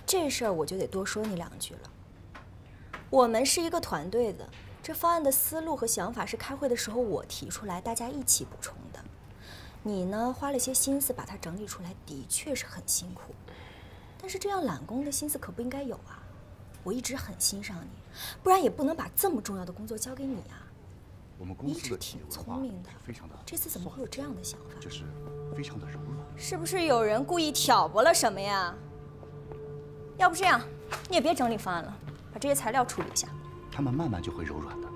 这事儿我就得多说你2句了。我们是一个团队的，这方案的思路和想法是开会的时候我提出来，大家一起补充的。你呢，花了些心思把它整理出来，的确是很辛苦。但是这样揽功的心思可不应该有啊！我一直很欣赏你，不然也不能把这么重要的工作交给你啊。我们公司的挺聪明的，非常的，这次怎么会有这样的想法？就是非常的柔软。是不是有人故意挑拨了什么呀？要不这样，你也别整理方案了，把这些材料处理一下。他们慢慢就会柔软的。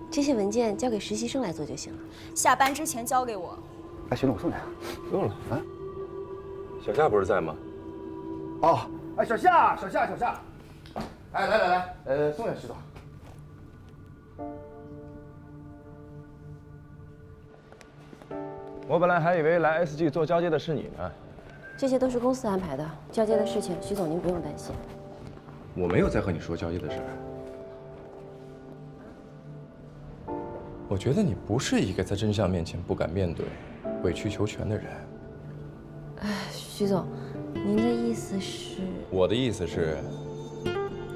这些文件交给实习生来做就行了。下班之前交给我。哎，行了，我送你。不用了啊。小夏不是在吗？哦，哎，小夏，哎，来，送点石头。我本来还以为来 SG 做交接的是你呢。这些都是公司安排的，交接的事情，徐总您不用担心。我没有在和你说交接的事儿。我觉得你不是一个在真相面前不敢面对、委曲求全的人。哎，徐总，您的意思是？我的意思是，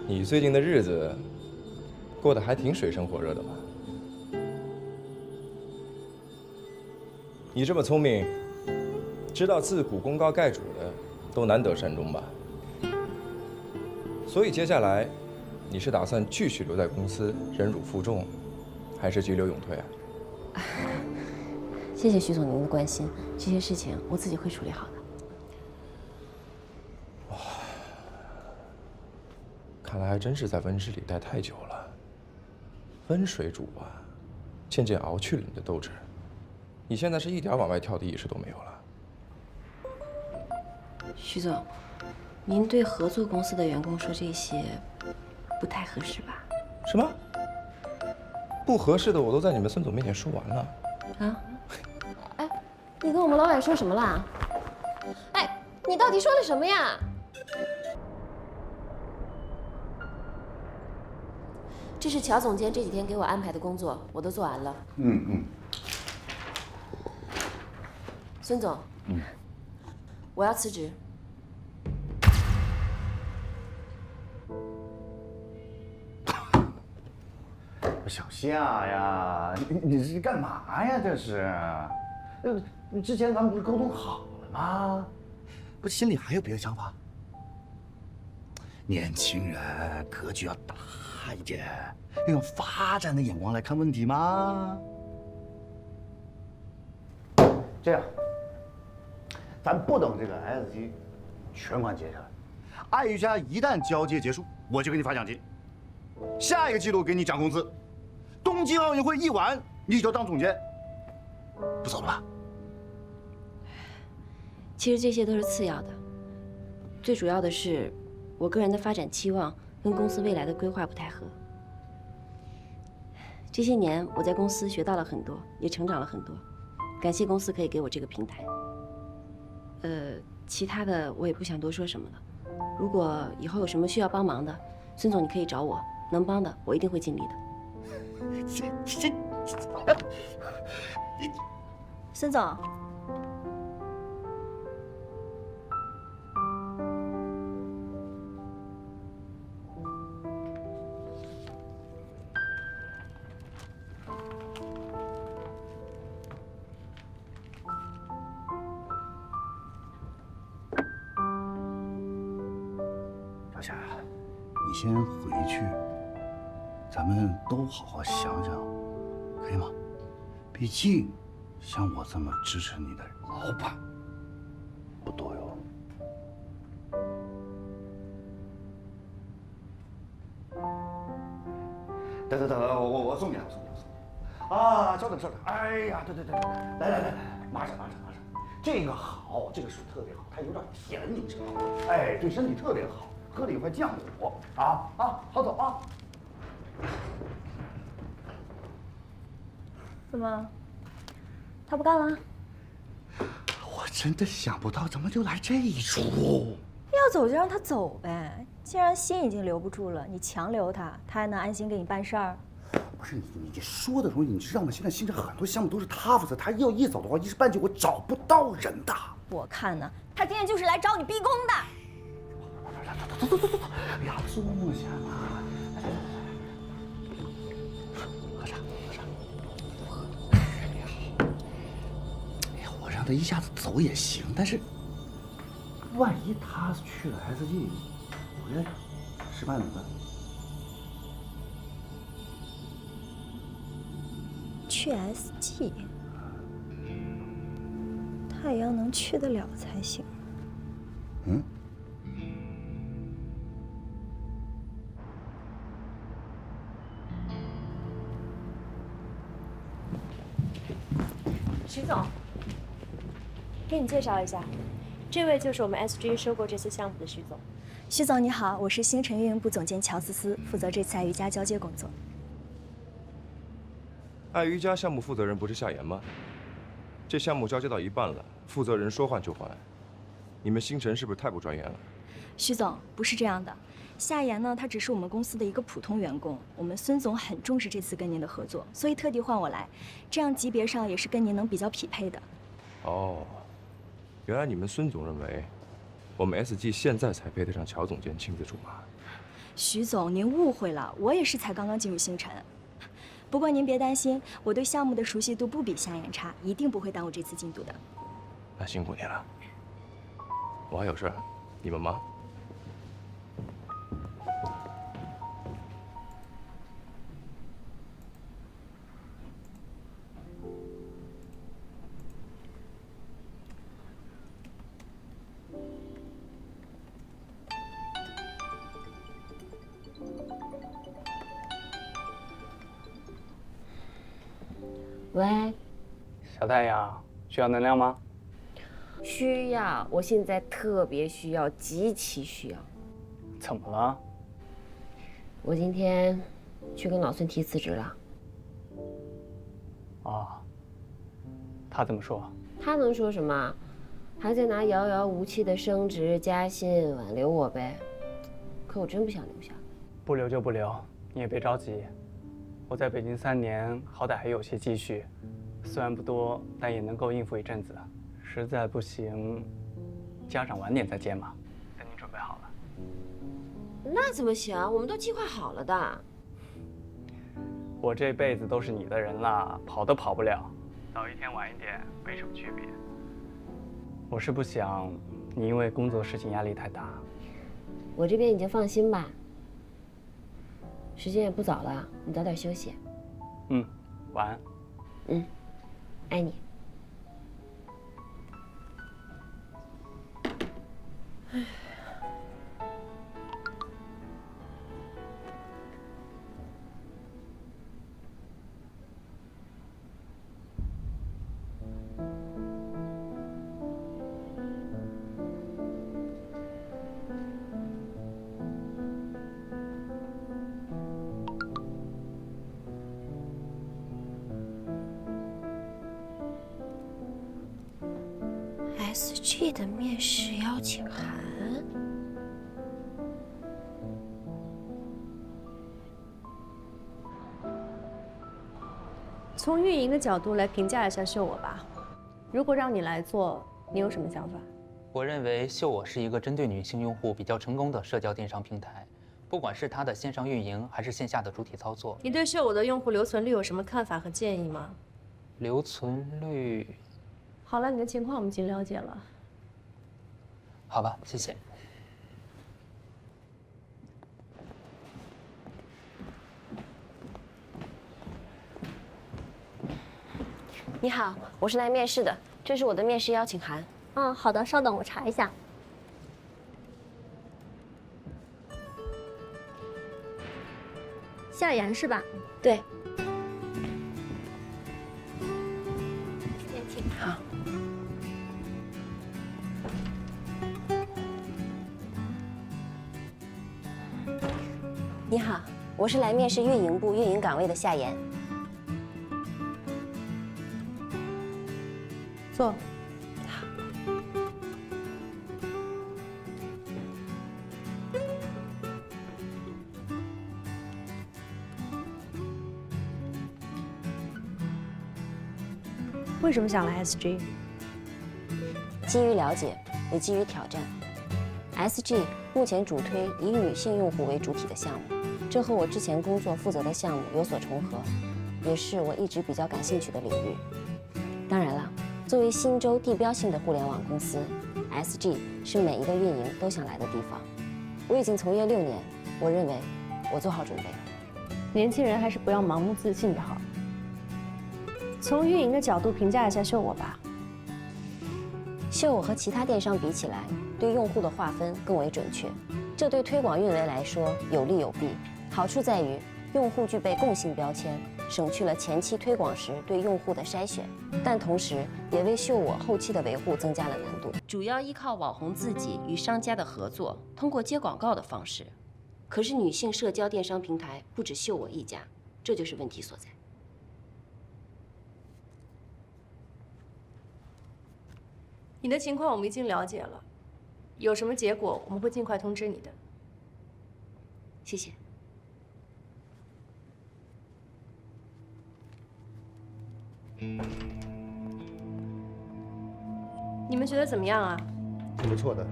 你最近的日子过得还挺水深火热的吧？你这么聪明，知道自古功高盖主的都难得善终吧？所以接下来，你是打算继续留在公司忍辱负重，还是急流勇退啊？谢谢徐总您的关心，这些事情我自己会处理好的。哇，看来还真是在温室里待太久了。温水煮啊，渐渐熬去了你的斗志。你现在是一点往外跳的意识都没有了。徐总，您对合作公司的员工说这些，不太合适吧？什么？不合适的我都在你们孙总面前说完了。啊？哎，你跟我们老板说什么啦？哎，你到底说了什么呀？这是乔总监这几天给我安排的工作，我都做完了。孙总，我要辞职。小夏呀，你是干嘛呀？这是，之前咱们不是沟通好了吗？不是心里还有别的想法？年轻人格局要大一点，要用发展的眼光来看问题吗？这样，咱不等这个 SG 全款结下来，爱瑜伽一旦交接结束，我就给你发奖金，下一个季度给你涨工资。东京奥运会一完，你就当总监，不走了吧？其实这些都是次要的，最主要的是我个人的发展期望跟公司未来的规划不太合。这些年我在公司学到了很多，也成长了很多，感谢公司可以给我这个平台。其他的我也不想多说什么了。如果以后有什么需要帮忙的，孙总你可以找我，能帮的我一定会尽力的。孙总，小夏，你先回去，咱们都好好想想，可以吗？毕竟，像我这么支持你的老板不多哟。等，我送你，我送你。啊，稍等。哎呀，对，来，拿上。这个好，这个水特别好，它有点甜，你知道吗？哎，对身体特别好，喝了也会降火啊，好走啊。怎么？他不干了？我真的想不到，怎么就来这一出？要走就让他走呗，既然心已经留不住了，你强留他，他还能安心给你办事儿？不是你这说的东西，你知道吗？现在新城很多项目都是他负责，他要一走的话，一时半句我找不到人的。我看呢，他今天就是来找你逼宫的。走！哎呀，坐下嘛。喝茶，喝茶。哎呀，我让他一下子走也行，但是万一他去了 SG， 回来失败怎么办？去 SG， 太阳能去得了才行。嗯。徐总，给你介绍一下，这位就是我们 SG 收购这次项目的徐总。徐总你好，我是星辰运营部总监乔思思，负责这次爱瑜伽交接工作。爱瑜伽项目负责人不是夏言吗？这项目交接到一半了，负责人说换就换，你们星辰是不是太不专业了？徐总，不是这样的，夏言呢，他只是我们公司的一个普通员工，我们孙总很重视这次跟您的合作，所以特地换我来，这样级别上也是跟您能比较匹配的。哦，原来你们孙总认为，我们 SG 现在才配得上乔总监亲自出马。徐总，您误会了，我也是才刚刚进入星辰。不过您别担心，我对项目的熟悉度不比夏言差，一定不会耽误这次进度的。那辛苦你了，我还有事儿，你们忙。喂，小太阳，需要能量吗？需要，我现在特别需要，极其需要。怎么了？我今天去跟老孙提辞职了。哦，他怎么说？他能说什么？还在拿遥遥无期的升职加薪挽留我呗。可我真不想留下。不留就不留，你也别着急。我在北京3年，好歹还有些积蓄，虽然不多，但也能够应付一阵子。实在不行，加上晚点再接嘛。等你准备好了。那怎么行？我们都计划好了的。我这辈子都是你的人了，跑都跑不了。早一天晚一点没什么区别。我是不想你因为工作事情压力太大。我这边已经放心吧。时间也不早了，你早点休息。嗯，晚安。嗯，爱你。SG 的面试邀请函。从运营的角度来评价一下秀我吧。如果让你来做，你有什么想法？我认为秀我是一个针对女性用户比较成功的社交电商平台，不管是它的线上运营还是线下的主体操作。你对秀我的用户留存率有什么看法和建议吗？留存率……好了，你的情况我们已经了解了。好吧，谢谢。你好，我是来面试的，这是我的面试邀请函。嗯，好的，稍等，我查一下。夏言是吧？对。这边请。好。你好，我是来面试运营部运营岗位的夏言。坐。为什么想来 SG？基于了解，也基于挑战。SG 目前主推以女性用户为主体的项目，这和我之前工作负责的项目有所重合，也是我一直比较感兴趣的领域。当然了，作为新州地标性的互联网公司 ，SG 是每一个运营都想来的地方。我已经从业6年，我认为我做好准备了。年轻人还是不要盲目自信的好。从运营的角度评价一下秀我吧。秀我和其他电商比起来，对用户的划分更为准确，这对推广运维来说有利有弊。好处在于用户具备共性标签，省去了前期推广时对用户的筛选，但同时也为秀我后期的维护增加了难度。主要依靠网红自己与商家的合作，通过接广告的方式。可是女性社交电商平台不只秀我一家，这就是问题所在。你的情况我们已经了解了，有什么结果我们会尽快通知你的。谢谢。你们觉得怎么样啊？挺不错的，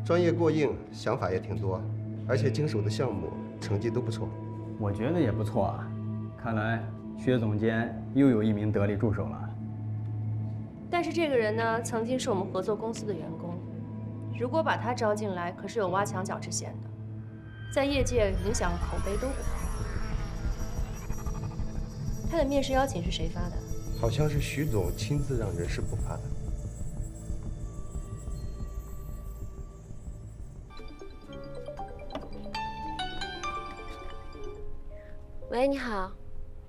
专业过硬，想法也挺多，而且经手的项目成绩都不错。我觉得也不错啊，看来薛总监又有一名得力助手了。但是这个人呢，曾经是我们合作公司的员工，如果把他招进来，可是有挖墙脚之嫌的，在业界影响口碑都不好。他的面试邀请是谁发的？好像是徐总亲自让人事部发的。喂，你好。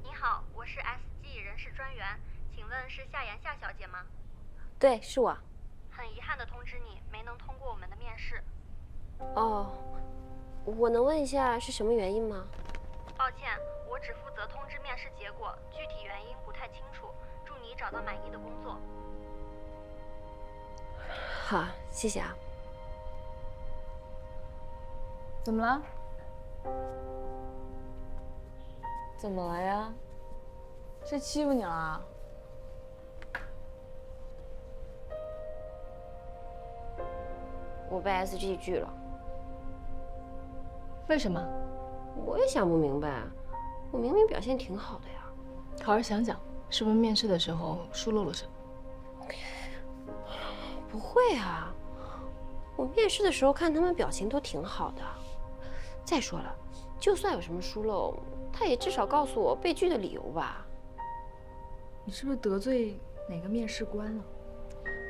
你好，我是 SG 人事专员，请问是夏妍夏小姐吗？对，是我。很遗憾地通知你，没能通过我们的面试。哦，我能问一下是什么原因吗？抱歉，我只负责通知面试结果，具体原因不太清楚。祝你找到满意的工作。好，谢谢啊。怎么了？怎么了呀？谁欺负你了？我被 SG 拒了。为什么？我也想不明白，我明明表现挺好的呀。好好想想，是不是面试的时候疏漏了什么？不会啊，我面试的时候看他们表情都挺好的。再说了，就算有什么疏漏，他也至少告诉我被拒的理由吧。你是不是得罪哪个面试官了？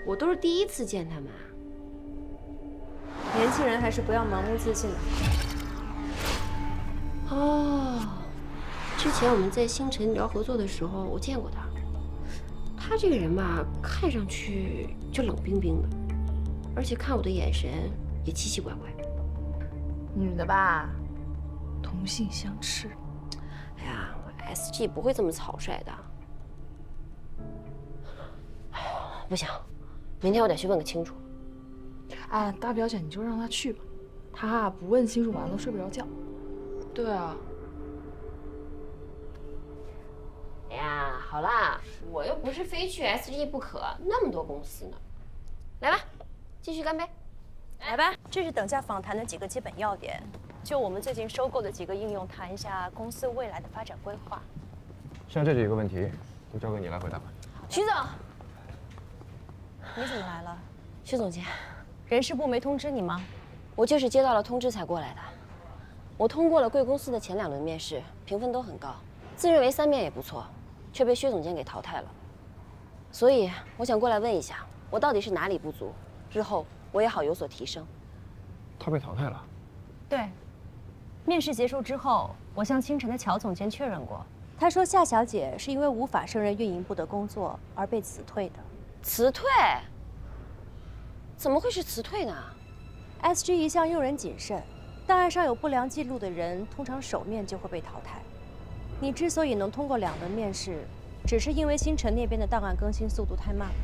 我都是第一次见他们。年轻人还是不要盲目自信的。哦，之前我们在星辰聊合作的时候，我见过他。他这个人吧，看上去就冷冰冰的，而且看我的眼神也奇奇怪怪。女的吧，同性相斥。哎呀 ，SG 不会这么草率的。不行，明天我得去问个清楚。哎，大表姐，你就让他去吧，他不问清楚晚上都睡不着觉。对啊。哎呀，好啦，我又不是非去 SG 不可，那么多公司呢。来吧，继续干杯。来吧，这是等价访谈的几个基本要点，就我们最近收购的几个应用谈一下公司未来的发展规划。像这几个问题，都交给你来回答吧。徐总，你怎么来了？薛总监，人事部没通知你吗？我就是接到了通知才过来的。我通过了贵公司的前2轮面试，评分都很高，自认为3面也不错，却被薛总监给淘汰了。所以我想过来问一下，我到底是哪里不足，日后我也好有所提升。他被淘汰了？对。面试结束之后，我向清晨的乔总监确认过，他说夏小姐是因为无法胜任运营部的工作而被辞退的。辞退？怎么会是辞退呢 ？SG 一向用人谨慎，档案上有不良记录的人，通常首面就会被淘汰。你之所以能通过2轮面试，只是因为星辰那边的档案更新速度太慢了。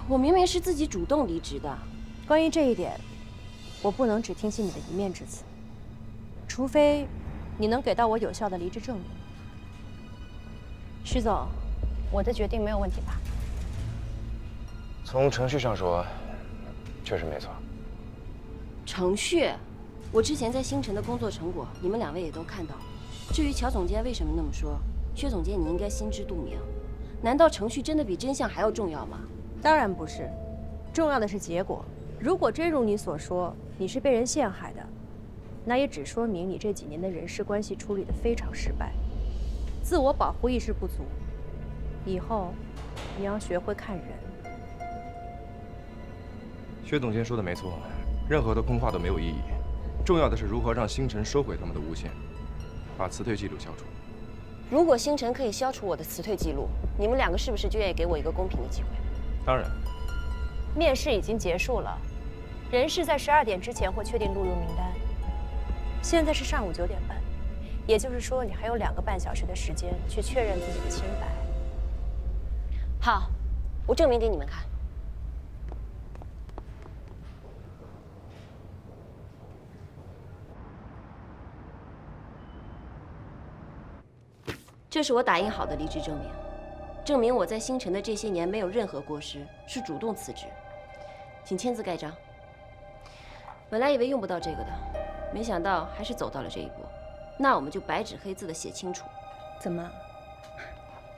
我明明是自己主动离职的。关于这一点，我不能只听信你的一面之词，除非你能给到我有效的离职证明。徐总，我的决定没有问题吧？从程序上说，确实没错。程序，我之前在星辰的工作成果，你们2位也都看到了。至于乔总监为什么那么说，薛总监你应该心知肚明。难道程序真的比真相还要重要吗？当然不是，重要的是结果。如果真如你所说，你是被人陷害的，那也只说明你这几年的人事关系处理得非常失败，自我保护意识不足。以后你要学会看人。薛总监说的没错，任何的空话都没有意义，重要的是如何让星辰收回他们的诬陷，把辞退记录消除。如果星辰可以消除我的辞退记录，你们2个是不是就愿意给我一个公平的机会？当然。面试已经结束了，人事在12点之前会确定录用名单。现在是上午9点半，也就是说你还有2个半小时的时间去确认自己的清白。好，我证明给你们看。这是我打印好的离职证明，证明我在星辰的这些年没有任何过失，是主动辞职。请签字盖章。本来以为用不到这个的，没想到还是走到了这一步。那我们就白纸黑字的写清楚。怎么？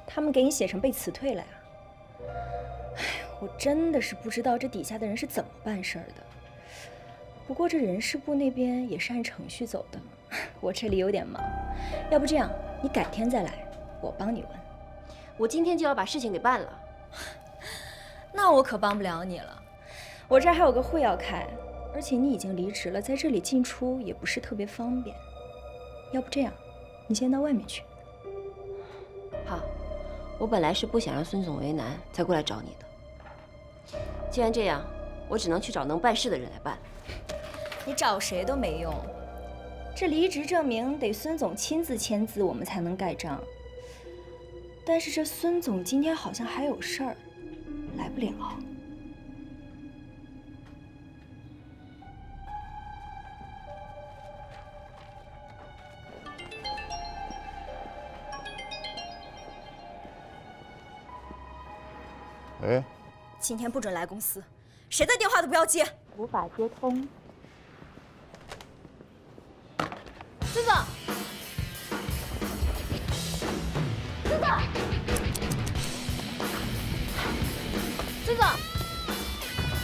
他们给你写成被辞退了呀？哎，我真的是不知道这底下的人是怎么办事儿的。不过这人事部那边也是按程序走的，我这里有点忙，要不这样，你改天再来，我帮你问。我今天就要把事情给办了。那我可帮不了你了，我这儿还有个会要开，而且你已经离职了，在这里进出也不是特别方便。要不这样，你先到外面去。好，我本来是不想让孙总为难，才过来找你的。既然这样，我只能去找能办事的人来办。你找谁都没用，这离职证明得孙总亲自签字，我们才能盖章。但是这孙总今天好像还有事儿，来不了。哎，今天不准来公司，谁的电话都不要接。无法接通。孙总，孙总，孙总，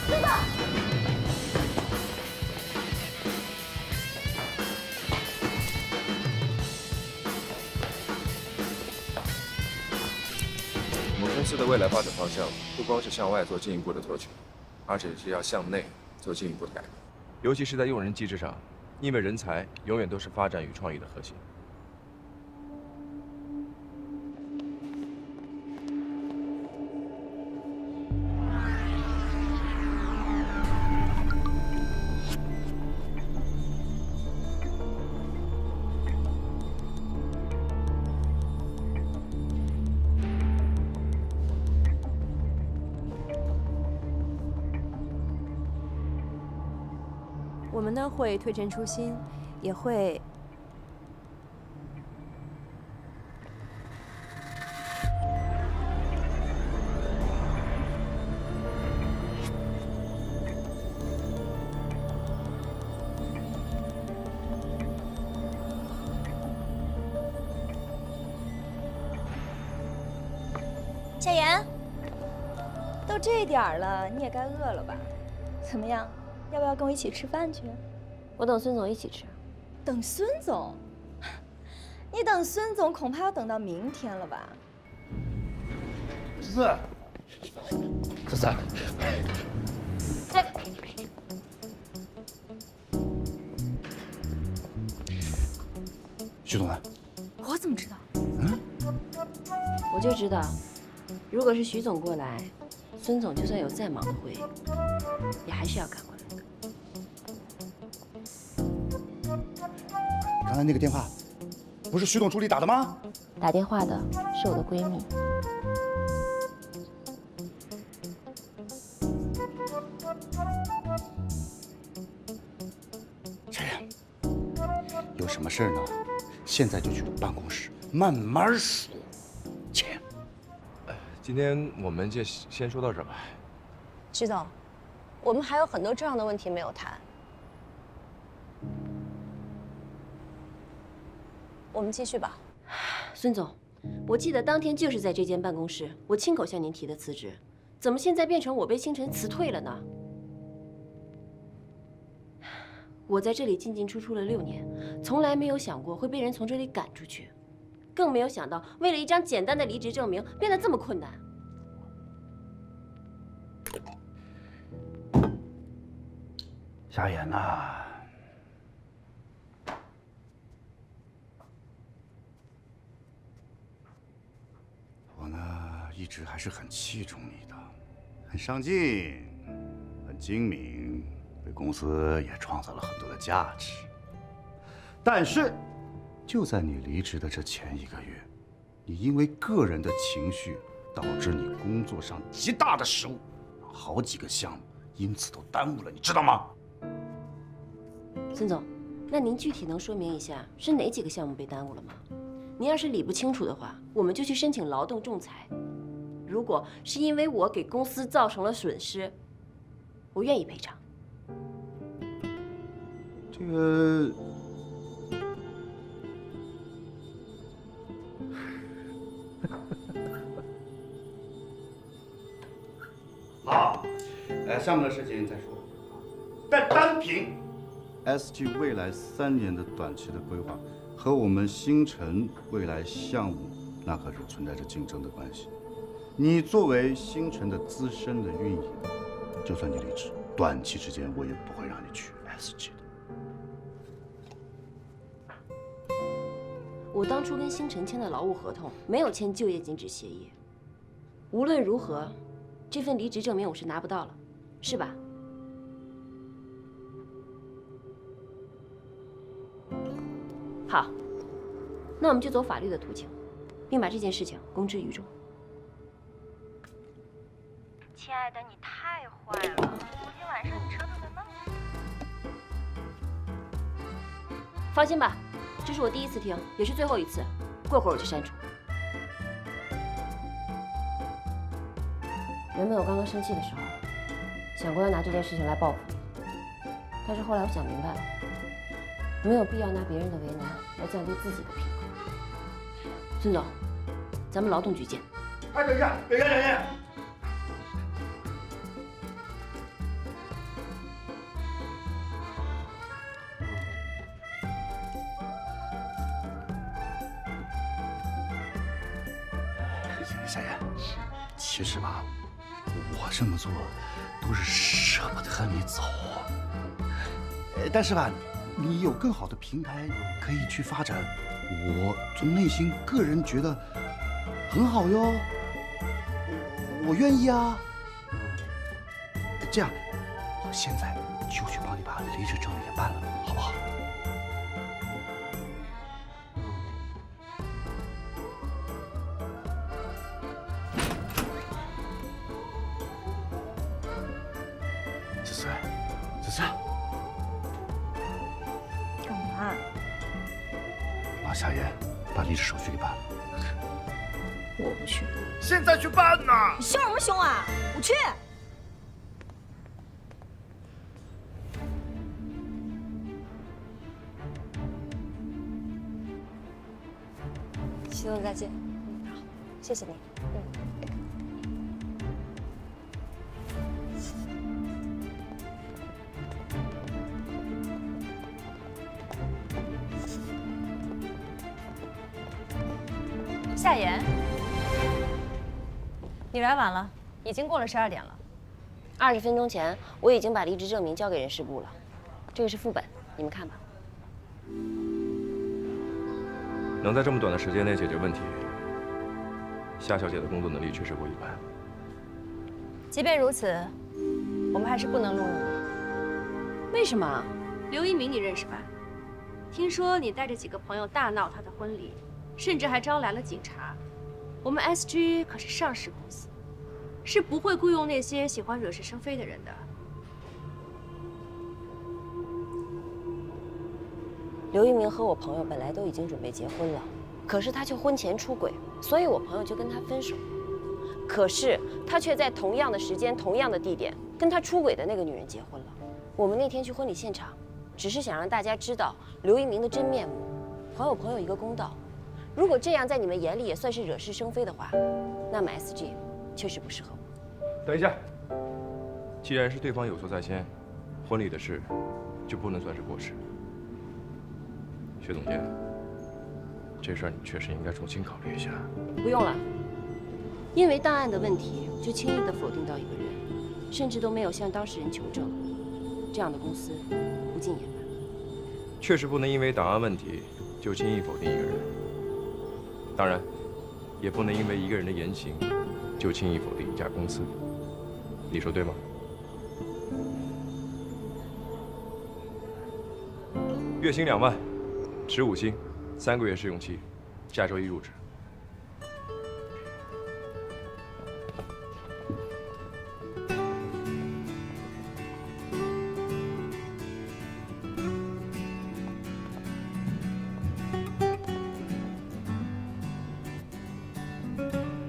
孙总。我们公司的未来发展方向不光是向外做进一步的拓展，而且是要向内做进一步的改革，尤其是在用人机制上，因为人才永远都是发展与创意的核心。我们呢会推陈出新，也会夏言，都这点儿了，你也该饿了吧？怎么样？要不要跟我一起吃饭去？我等孙总一起吃。等孙总？你等孙总恐怕要等到明天了吧？思思，思思，徐总呢？我怎么知道？我就知道，如果是徐总过来，孙总就算有再忙的会，也还是要赶过来。刚才那个电话，不是徐总助理打的吗？打电话的是我的闺蜜。夏言，有什么事儿呢？现在就去我办公室，慢慢说。钱。今天我们就先说到这儿吧。徐总，我们还有很多重要的问题没有谈。我们继续吧。孙总，我记得当天就是在这间办公室，我亲口向您提的辞职，怎么现在变成我被星辰辞退了呢？我在这里进进出出了6年，从来没有想过会被人从这里赶出去，更没有想到为了一张简单的离职证明变得这么困难。夏言呐，我呢一直还是很器重你的，很上进，很精明，为公司也创造了很多的价值。但是，就在你离职的这前1个月，你因为个人的情绪，导致你工作上极大的失误，好几个项目因此都耽误了，你知道吗？孙总，那您具体能说明一下是哪几个项目被耽误了吗？您要是理不清楚的话，我们就去申请劳动仲裁。如果是因为我给公司造成了损失，我愿意赔偿。这个，好，项目的事情再说。但单凭 SG 未来3年的短期的规划和我们星辰未来项目，那可是存在着竞争的关系。你作为星辰的资深的运营，就算你离职，短期之间我也不会让你去 SG 的。我当初跟星辰签的劳务合同没有签就业禁止协议。无论如何，这份离职证明我是拿不到了，是吧？好，那我们就走法律的途径，并把这件事情公之于众。亲爱的，你太坏了！昨天晚上你折腾的那么……放心吧，这是我第1次听，也是最后一次。过会儿我去删除。原本我刚刚生气的时候，想过要拿这件事情来报复你，但是后来我想明白了，没有必要拿别人的为难来降低自己的平衡。孙总，咱们劳动局见。哎，等一下，等一下，等一下。夏言，其实吧，我这么做都是舍不得你走。但是吧，你有更好的平台可以去发展，我从内心个人觉得很好哟，我愿意啊。这样，我现在就去帮你把离职证明也办了，好不好？子思，子思。干嘛？帮夏言把离职手续给办了。我不去。现在去办呐！你凶什么凶啊？我去。徐总再见。好，谢谢你。夏言，你来晚了，已经过了12点了。20分钟前，我已经把离职证明交给人事部了，这个是副本，你们看吧。能在这么短的时间内解决问题，夏小姐的工作能力确实不一般。即便如此，我们还是不能录用你。为什么？刘一鸣你认识吧？听说你带着几个朋友大闹他的婚礼，甚至还招来了警察。我们 SG 可是上市公司，是不会雇佣那些喜欢惹是生非的人的。刘一鸣和我朋友本来都已经准备结婚了，可是他却婚前出轨，所以我朋友就跟他分手。可是他却在同样的时间、同样的地点跟他出轨的那个女人结婚了。我们那天去婚礼现场，只是想让大家知道刘一鸣的真面目，还朋友一个公道。如果这样在你们眼里也算是惹是生非的话，那么 SG 确实不适合我。等一下，既然是对方有错在先，婚礼的事就不能算是过失。薛总监，这事儿你确实应该重新考虑一下。不用了，因为档案的问题就轻易地否定到一个人，甚至都没有向当事人求证，这样的公司不进也罢。确实不能因为档案问题就轻易否定一个人，当然，也不能因为一个人的言行就轻易否定一家公司。你说对吗？月薪2万，持5星，3个月试用期，下周1入职。